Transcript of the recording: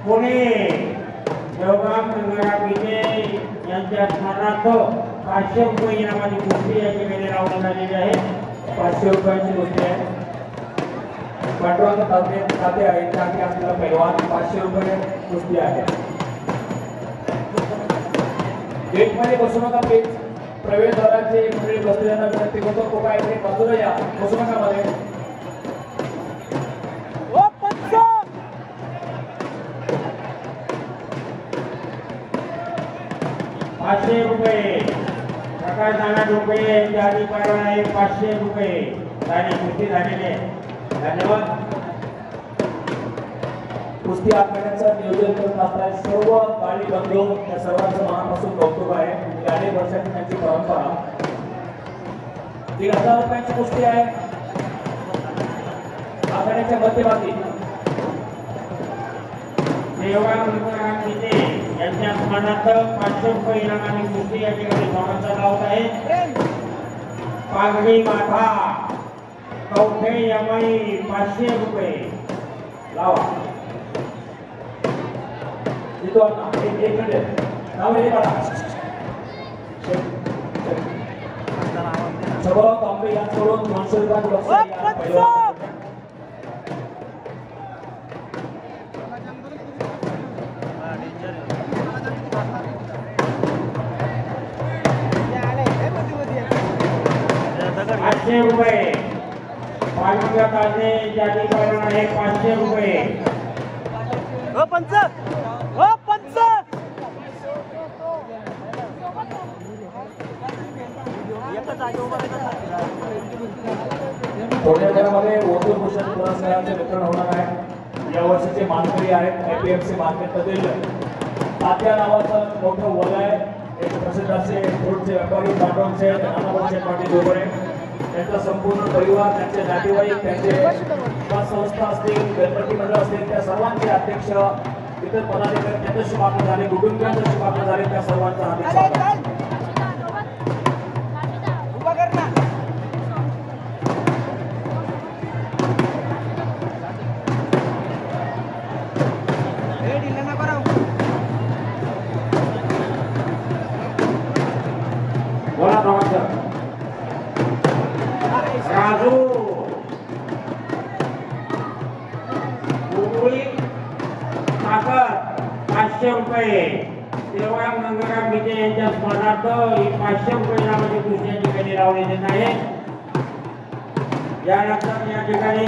पुणे देवगाम गंगाराम विजय यांच्या स्मरणार्थ 500 रुपये इनामाची कुस्ती या ठिकाणी लावण्यात आलेली आहे. 500 रुपयांची कुस्ती आहे. पाठवाचे खाते आहे त्यासाठी आपल्याला पैलवान 500 रुपये कुस्ती आहे. गेटमध्ये बसू नका प्लीज. प्रवेशद्वाराचे मंडळी बसलेल्यांना विनंती करतो तो काय बाजूला या, बसू नका मध्ये. 500 रुपये प्रकाश नाना रुपये जारी परवाना आहे. 500 रुपये आणि कुस्ती झालेले. धन्यवाद. कुस्ती आखाड्याचं नियोजन करत असणारे सर्व गाडी बंधू त्या सर्वांचं मनापासून कौतुक आहे. अनेक वर्षांची त्यांची परंपरा. 1000 रुपयांची कुस्ती आहे आखाड्याच्या मध्यभागी. यांच्या स्मरणार्थ 500 रुपये इनामाची कुस्ती या ठिकाणी सोडाचा लावत आहे. पागडी माथा कवठे यमाई 500 रुपये लावा. एक मिनिट नाव हे बघा. सगळं तांबे यांच्याकडून 200 रुपये. 500 रुपये पालघर ताजे जाती परवाना आहे. 500 रुपये. पंच थोड्या वेळामध्ये ओतूर भूषण पुरस्काराचे वितरण होणार आहे. या वर्षीचे मानकरी आहेत IPFC मार्केटमधील तात्या नावाचं मोठं वलय एक प्रसिद्ध असे फ्रूटचे व्यापारी पांडवचे नानाभाऊचे पाटील डोबळे त्यांचा संपूर्ण परिवार, त्यांचे नातेवाईक, त्यांचे संस्था असतील, गणपती मंडळ असतील, त्या सर्वांचे अध्यक्ष, इतर पदाधिकारी त्यांचे शुभागमन झाले, कुटुंबियांचे शुभागमन झाले. त्या सर्वांचा हार्दिक स्वागत. राजू सागर 500 रुपये. देवगाम गंगाराम विजय यांच्या स्मरणार्थ 500 रुपये इनामाची कुस्ती या ठिकाणी लावण्यात आहे. यानंतर या ठिकाणी